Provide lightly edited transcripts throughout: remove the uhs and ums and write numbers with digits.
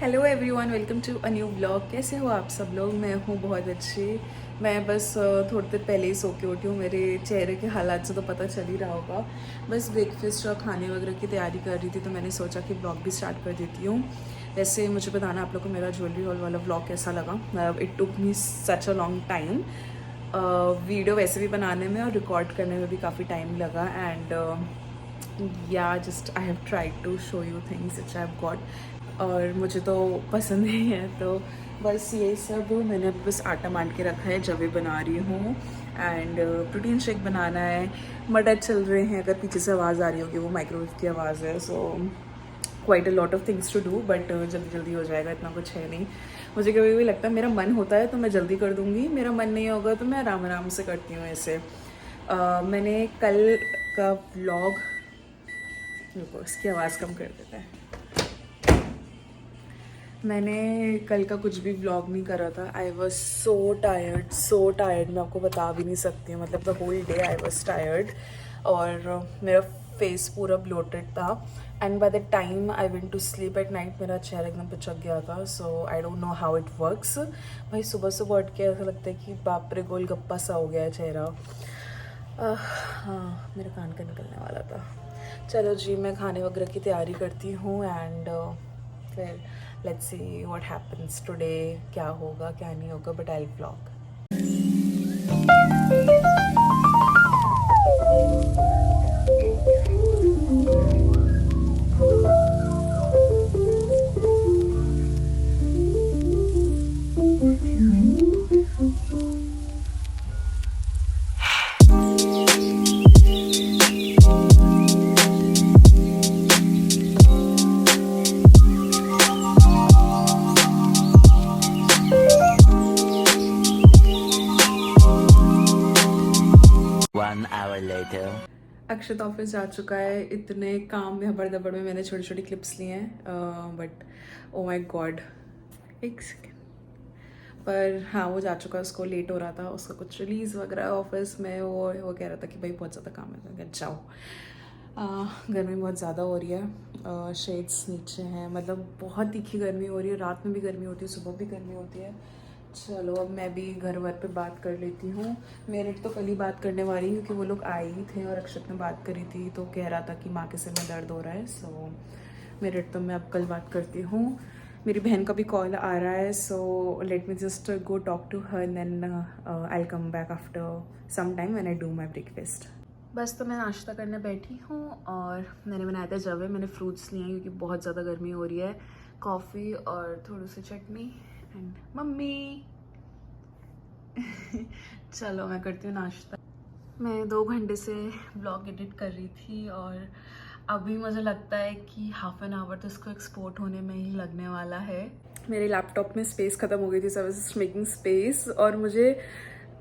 Hello everyone, welcome to a new blog. कैसे हो आप सब लोग? मैं हूँ बहुत अच्छी। मैं बस थोड़ी देर पहले ही सो के उठी हूँ। मेरे चेहरे के हालात से तो पता चल ही रहा होगा। बस ब्रेकफास्ट और खाने वगैरह की तैयारी कर रही थी, तो मैंने सोचा कि ब्लॉग भी स्टार्ट कर देती हूँ। वैसे मुझे बताना आप लोग को मेरा ज्वेलरी हॉल वाला ब्लॉग कैसा लगा। It took me such a long time. Video वैसे भी बनाने में और रिकॉर्ड करने में भी काफ़ी टाइम लगा। And yeah just I have tried to show you things which I have got, और मुझे तो पसंद ही है। तो बस ये सब मैंने बस आटा मान के रखा है, जब बना रही हूँ। एंड प्रोटीन शेक बनाना है। मटर चल रहे हैं, अगर पीछे से आवाज़ आ रही होगी वो माइक्रोवेव की आवाज़ है। So quite a lot of things to do, but जल्दी जल्दी हो जाएगा, इतना कुछ है नहीं। मुझे कभी भी लगता है मेरा मन होता है तो मैं जल्दी कर दूँगी, मेरा मन नहीं होगा तो मैं आराम आराम से करती हूँ ऐसे। मैंने कल का व्लॉग, रुको इसकी आवाज़ कम कर देता है। मैंने कल का कुछ भी व्लॉग नहीं करा था। आई वॉज सो टायर्ड, मैं आपको बता भी नहीं सकती हूँ। मतलब the whole day I was tired, और मेरा फेस पूरा ब्लोटेड था। And by the time I went to sleep at night मेरा चेहरा एकदम पिचक गया था। So I don't know how it works. भाई सुबह सुबह उठ के ऐसा लगता है कि बाप रे गोलगप्पा सा हो गया है चेहरा। हाँ, मेरे कान का निकलने वाला था। चलो जी, मैं खाने वगैरह की तैयारी करती हूँ। एंड फिर let's see what happens today, क्या होगा क्या नहीं होगा, but I will vlog. Akshat office जा चुका है। इतने काम में हबड़ दबड़ में मैंने छोटी छोटी क्लिप्स लिए हैं, बट ओ माय गॉड, एक सेकेंड। पर हाँ, वो जा चुका है, उसको लेट हो रहा था, उसका कुछ रिलीज़ वगैरह ऑफिस में। वो कह रहा था कि भाई बहुत ज़्यादा काम है, तो जाओ। गर्मी बहुत ज़्यादा हो रही है। शेड्स नीचे हैं, मतलब बहुत तीखी गर्मी हो रही है। रात में भी गर्मी होती है, सुबह भी गर्मी होती है। चलो अब मैं भी घर वर पे बात कर लेती हूँ। मेरे तो कल ही बात करने वाली, क्योंकि वो लोग आए ही थे और अक्षत ने बात करी थी, तो कह रहा था कि माँ के सिर में दर्द हो रहा है। सो मेरे तो मैं अब कल बात करती हूँ। मेरी बहन का भी कॉल आ रहा है, so let me just go talk to her, then I come back after some time when I do my breakfast. बस तो मैं नाश्ता करने बैठी हूँ, और मैंने बनाया था जवे। मैंने फ्रूट्स लिए हैं क्योंकि बहुत ज़्यादा गर्मी हो रही है। कॉफ़ी और थोड़ी सी चटनी एंड मम्मी। चलो मैं करती हूँ नाश्ता। मैं 2 घंटे से ब्लॉग एडिट कर रही थी, और अभी मुझे लगता है कि हाफ एन आवर तो इसको एक्सपोर्ट होने में ही लगने वाला है। मेरे लैपटॉप में स्पेस ख़त्म हो गई थी, सब मेकिंग स्पेस, और मुझे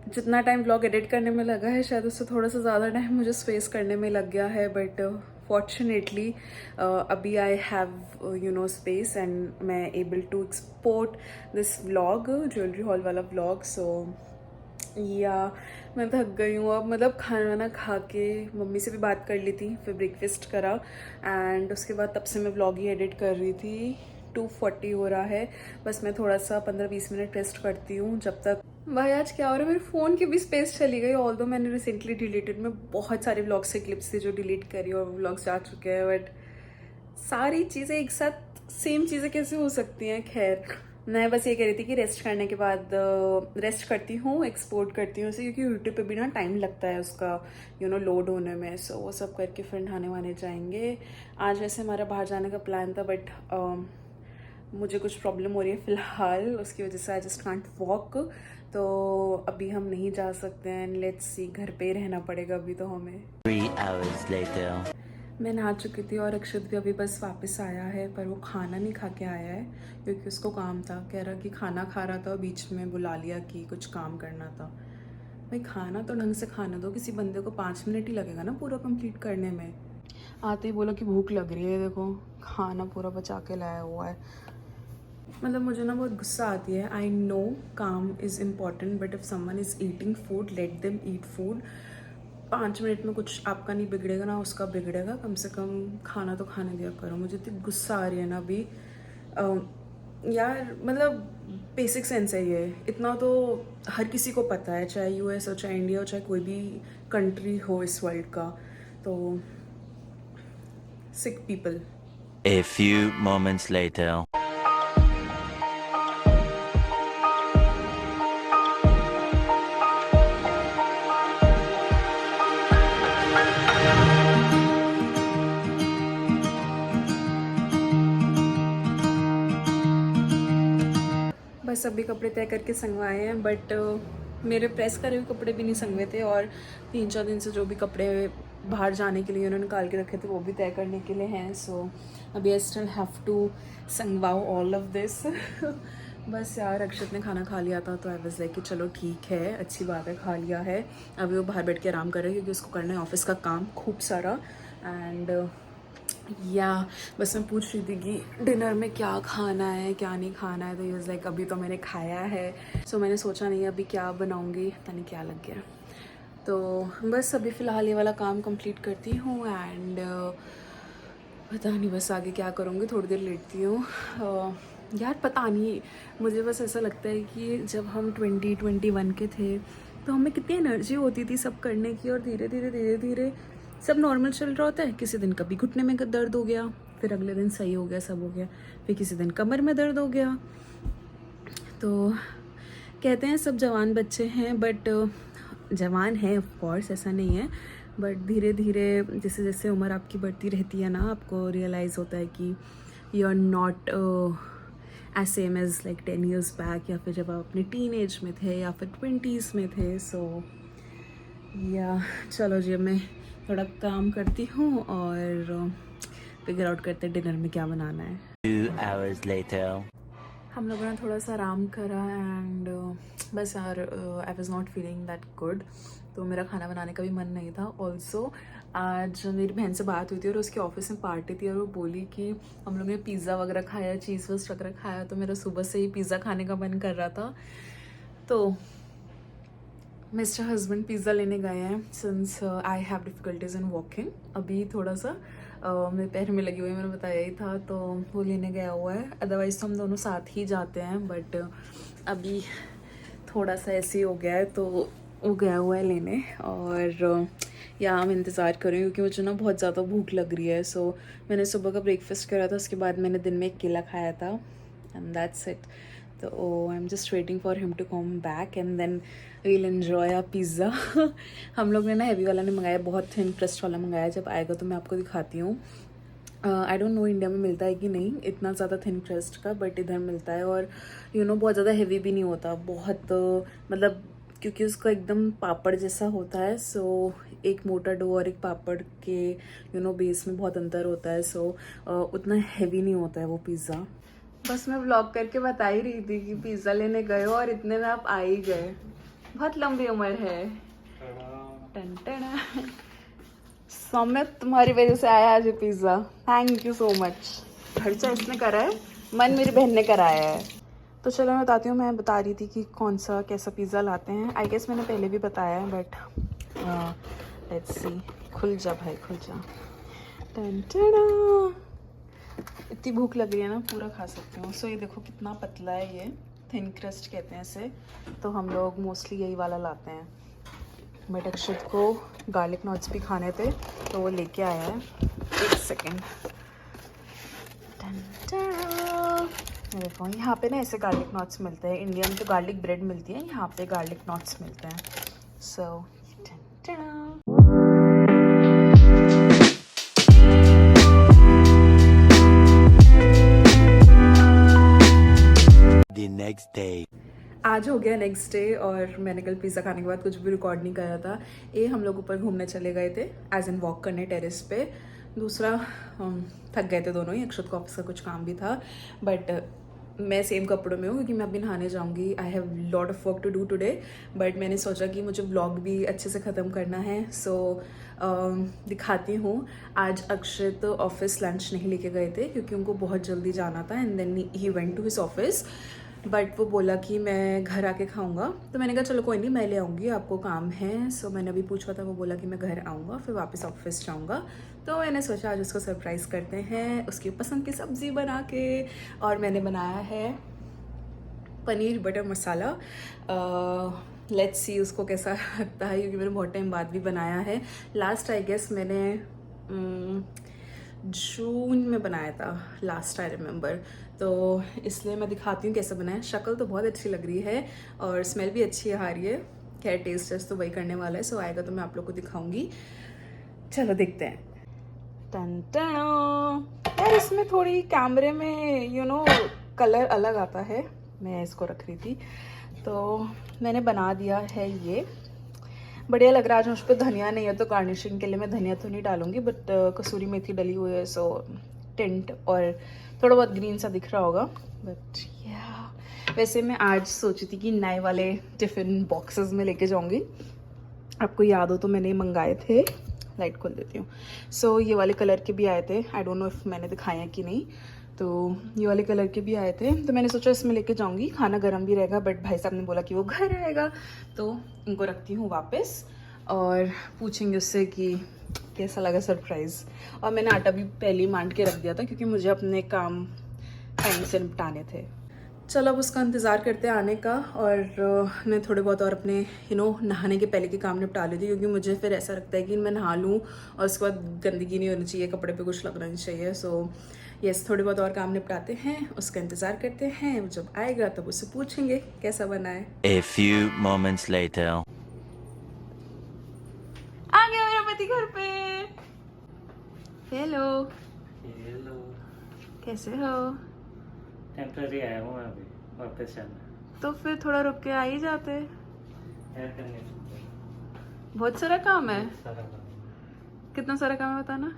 जितना टाइम ब्लॉग एडिट करने में लगा है, शायद उससे थोड़ा सा ज़्यादा टाइम मुझे स्पेस करने में लग गया है। बट फॉर्चुनेटली अभी आई हैव स्पेस, एंड मैं able to export this vlog, jewellery hall वाला व्लॉग। सो या मैं थक गई हूँ अब। मतलब खाना वाना खा के मम्मी से भी बात कर ली थी, फिर ब्रेकफास्ट करा, एंड उसके बाद तब से मैं व्लॉग ही एडिट कर रही थी। 2:40 हो रहा है। बस मैं थोड़ा सा 15-20 मिनट रेस्ट करती हूँ जब तक। भाई आज क्या हो रहा है, मेरे फ़ोन की भी स्पेस चली गई। ऑल्दो मैंने रिसेंटली डिलीटेड, में बहुत सारे व्लॉग्स से क्लिप्स थे जो डिलीट करी और व्लॉग्स जा चुके हैं, बट सारी चीज़ें एक साथ सेम चीज़ें कैसे हो सकती हैं। खैर, मैं बस ये कह रही थी कि रेस्ट करने के बाद रेस्ट करती हूँ, एक्सपोर्ट करती हूँ उसे, क्योंकि यूट्यूब पे भी ना टाइम लगता है उसका लोड होने में। सो वो सब करके फिर नहाने वाने जाएंगे। आज वैसे हमारा बाहर जाने का प्लान था, बट मुझे कुछ प्रॉब्लम हो रही है फ़िलहाल, उसकी वजह से आई जस्ट कांट वॉक। तो अभी हम नहीं जा सकते हैं। लेट्स सी, घर पे रहना पड़ेगा अभी तो हमें। 3 hours later. मैं नहा चुकी थी, और अक्षत भी अभी बस वापस आया है, पर वो खाना नहीं खा के आया है क्योंकि उसको काम था। कह रहा कि खाना खा रहा था और बीच में बुला लिया कि कुछ काम करना था। भाई खाना तो ढंग से खाना दो, किसी बंदे को 5 मिनट ही लगेगा ना पूरा कंप्लीट करने में। आते ही बोला कि भूख लग रही है, देखो खाना पूरा बचा के लाया हुआ है। मतलब मुझे ना बहुत गुस्सा आती है। आई नो काम is important, but if someone is eating food, let them eat food. 5 minute में कुछ आपका नहीं बिगड़ेगा ना उसका बिगड़ेगा, कम से कम खाना तो खाने दिया करो। मुझे इतनी गुस्सा आ रही है ना अभी। यार मतलब बेसिक सेंस है ये, इतना तो हर किसी को पता है, चाहे यूएस हो, चाहे इंडिया हो, चाहे कोई भी कंट्री हो इस वर्ल्ड का। तो सिक people. A few moments later. बस अभी कपड़े तय करके संगवाए हैं, बट मेरे प्रेस करे हुए कपड़े भी नहीं संगवे थे, और 3-4 दिन से जो भी कपड़े बाहर जाने के लिए उन्होंने निकाल के रखे थे वो भी तय करने के लिए हैं। सो अभी आई स्टिल हैव टू संगवाओ ऑल ऑफ दिस। बस यार अक्षत ने खाना खा लिया था तो आई वाज लाइक कि चलो ठीक है, अच्छी बात है, खा लिया है। अभी वो बाहर बैठ के आराम कर रहे हैं क्योंकि उसको करना है ऑफिस का काम खूब सारा। एंड या बस मैं पूछ रही थी कि डिनर में क्या खाना है क्या नहीं खाना है, तो ये वाज लाइक अभी तो मैंने खाया है, सो मैंने सोचा नहीं अभी क्या बनाऊंगी, पता नहीं क्या लग गया। तो बस अभी फ़िलहाल ये वाला काम कंप्लीट करती हूँ एंड पता नहीं बस आगे क्या करूँगी, थोड़ी देर लेटती हूँ। यार पता नहीं, मुझे बस ऐसा लगता है कि जब हम 20-21 के थे तो हमें कितनी एनर्जी होती थी सब करने की, और धीरे धीरे सब नॉर्मल चल रहा होता है। किसी दिन कभी घुटने में दर्द हो गया, फिर अगले दिन सही हो गया, सब हो गया, फिर किसी दिन कमर में दर्द हो गया। तो कहते हैं सब जवान बच्चे हैं, बट जवान है ऑफ कोर्स, ऐसा नहीं है, बट धीरे धीरे जैसे जैसे उम्र आपकी बढ़ती रहती है ना, आपको रियलाइज़ होता है कि you are not as same as like 10 years back, या फिर जब आप अपने टीन एज में थे या फिर 20s में थे। सो या चलो जी, अब मैं थोड़ा काम करती हूँ और फिगर आउट करते हैं डिनर में क्या बनाना है। 2 hours later. हम लोगों ने थोड़ा सा आराम करा एंड बस यार I was not feeling that good, तो मेरा खाना बनाने का भी मन नहीं था। ऑल्सो आज मेरी बहन से बात हुई थी और उसके ऑफिस में पार्टी थी, और वो बोली कि हम लोग ने पिज़्ज़ा वगैरह खाया, चीज़ वगैरह वगैरह खाया, तो मेरा सुबह से ही पिज़्ज़ा खाने का मन कर रहा था। तो मिस्टर हस्बैंड पिज़्ज़ा लेने गए हैं, since I have difficulties in walking. अभी थोड़ा सा मेरे पैर में लगी हुई है, मैंने बताया ही था, तो वो लेने गया हुआ है। अदरवाइज़ तो हम दोनों साथ ही जाते हैं, बट अभी थोड़ा सा ऐसे ही हो गया है, तो वो गया हुआ है लेने। और यहाँ मैं इंतज़ार कर रही हूँ क्योंकि मुझे ना बहुत ज़्यादा भूख लग रही है। सो मैंने सुबह का ब्रेकफास्ट करा था, उसके बाद मैंने दिन में एक केला खाया था एंड दैट्स इट। तो I am just waiting for him to come back and then we'll enjoy a pizza. हम लोग ने ना हैवी वाला नहीं मंगाया, बहुत थिन क्रस्ट वाला मंगाया। जब आएगा तो मैं आपको दिखाती हूँ। आई डोंट नो इंडिया में मिलता है कि नहीं इतना ज़्यादा थिन क्रस्ट का, बट इधर मिलता है। और यू नो बहुत ज़्यादा हैवी भी नहीं होता, बहुत मतलब क्योंकि उसका एकदम पापड़ जैसा होता है। सो एक मोटा डो और एक पापड़ के यू नो बेस में बहुत अंतर होता है। सो उतना हैवी नहीं होता है वो पिज़्ज़ा। बस मैं व्लॉग करके बता ही रही थी कि पिज़्ज़ा लेने गए हो और इतने में आप आ ही गए। बहुत लंबी उम्र है। Ton ton. सौम्य तुम्हारी वजह से आया आज pizza, thank you so much. खर्चा इसने करा है, मन मेरी बहन ने कराया है। तो चलो मैं बताती हूँ, मैं बता रही थी कि कौन सा कैसा पिज़्ज़ा लाते हैं। आई गेस मैंने पहले भी बताया है, बट लेट्स सी। खुल जा भाई, खुल जा। टन टन। इतनी भूख लग रही है ना, पूरा खा सकती हूँ। सो ये देखो कितना पतला है, ये थिन क्रस्ट कहते हैं इसे। तो हम लोग मोस्टली यही वाला लाते हैं, बट अक्षत को गार्लिक नॉट्स भी खाने थे तो वो लेके आया है। एक सेकेंड। देखो यहाँ पे ना ऐसे गार्लिक नॉट्स मिलते हैं, इंडिया में तो गार्लिक ब्रेड मिलती है, यहाँ पे गार्लिक नॉट्स मिलते हैं। सो The next day. आज हो गया नेक्स्ट डे, और मैंने कल पिज़्ज़ा खाने के बाद कुछ भी रिकॉर्ड नहीं करा था। हम लोग ऊपर घूमने चले गए थे, एज इन वॉक करने टेरेस पे। दूसरा थक गए थे दोनों ही, अक्षत को ऑफिस का कुछ काम भी था, बट मैं सेम कपड़ों में हूँ क्योंकि मैं अभी नहाने जाऊँगी। I have lot of work to do today, but मैंने सोचा कि मुझे व्लॉग भी अच्छे से ख़त्म करना है। सो दिखाती हूँ। आज अक्षत ऑफिस लंच नहीं लेके गए थे क्योंकि उनको बहुत जल्दी जाना था, and then he went to his office. But वो बोला कि मैं घर आके खाऊंगा, तो मैंने कहा चलो कोई नहीं, मैं ले आऊँगी, आपको काम है। सो मैंने अभी पूछा था, वो बोला कि मैं घर आऊँगा फिर वापस ऑफिस जाऊँगा। तो मैंने सोचा आज उसको सरप्राइज़ करते हैं उसकी पसंद की सब्ज़ी बना के। और मैंने बनाया है paneer butter masala. Let's see उसको कैसा लगता है, क्योंकि मैंने बहुत टाइम बाद भी बनाया है। लास्ट आई गेस मैंने जून में बनाया था, लास्ट आई रिमेंबर। तो इसलिए मैं दिखाती हूँ कैसे बनाया। शक्ल तो बहुत अच्छी लग रही है और स्मेल भी अच्छी आ रही है। खैर टेस्ट टेस्ट तो वही करने वाला है, सो आएगा तो मैं आप लोग को दिखाऊंगी। चलो देखते हैं। टन टन। यार इसमें थोड़ी कैमरे में कलर अलग आता है। मैं इसको रख रही थी तो मैंने बना दिया है, ये बढ़िया लग रहा है। आज मुझ पर धनिया नहीं है तो गार्निशिंग के लिए मैं धनिया तो नहीं डालूंगी, बट कसूरी मेथी डली हुई है, सो टिंट और थोड़ा बहुत ग्रीन सा दिख रहा होगा। बट या वैसे मैं आज सोची थी कि नए वाले टिफ़िन बॉक्सेस में लेके जाऊंगी। आपको याद हो तो मैंने मंगाए थे, लाइट खोल देती हूँ। सो ये वाले कलर के भी आए थे, आई डोंट नो इफ मैंने दिखाया कि नहीं। तो ये वाले कलर के भी आए थे, तो मैंने सोचा इसमें लेके जाऊंगी, खाना गर्म भी रहेगा। बट भाई साहब ने बोला कि वो घर आएगा, तो इनको रखती हूँ वापस और पूछेंगे उससे कि कैसा लगा सरप्राइज़। और मैंने आटा भी पहले ही मांड के रख दिया था क्योंकि मुझे अपने काम टाइम से निपटाने थे। चलो अब उसका इंतज़ार करते हैं आने का। और मैं थोड़े बहुत और अपने नहाने के पहले के काम निपटा लेती हूँ, क्योंकि मुझे फिर ऐसा लगता है कि मैं नहा लूँ और उसके बाद गंदगी नहीं होनी चाहिए, कपड़े पे कुछ लगना नहीं चाहिए। सो यस, थोड़े बहुत और काम निपटाते हैं, उसका इंतज़ार करते हैं। जब आएगा तब उससे पूछेंगे कैसा बना है। A few moments later. आ गया मेरा पति घर पे। Hello, hello. कैसे हो? टेम्पररी आया हूँ मैं, अभी वापस जाना तो फिर थोड़ा रुक के आ ही जाते। है। करने बहुत सारा काम है। सारा काम। कितना सारा काम है बताना।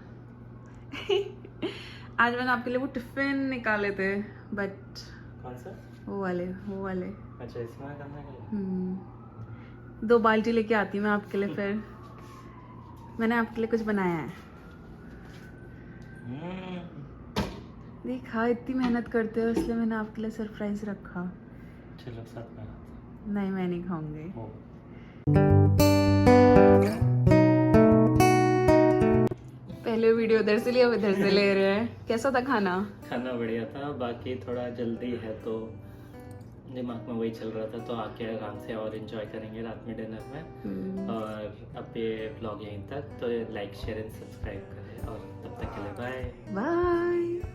आज मैंने आपके लिए वो टिफिन निकाले थे, बट कौन सा? वो वाले अच्छा, इसमें करना है। 2 बाल्टी लेके आती हूँ मैं आपके लिए। फिर मैंने आपके लिए कुछ बनाया है। देखा, इतनी मेहनत करते हो इसलिए मैंने आपके लिए सरप्राइज रखा। चलो साथ में। नहीं, मैं नहीं खाऊंगी। पहले वीडियो उधर से लिया, अब इधर से ले रहे हैं। कैसा था खाना? खाना बढ़िया था, बाकी थोड़ा जल्दी है तो दिमाग में वही चल रहा था, तो आके आराम से और एंजॉय करेंगे रात में डिनर में। और अब ये ब्लॉग यहीं तक, तो लाइक शेयर एंड सब्सक्राइब करें और तब तक के लिए बाय बाय।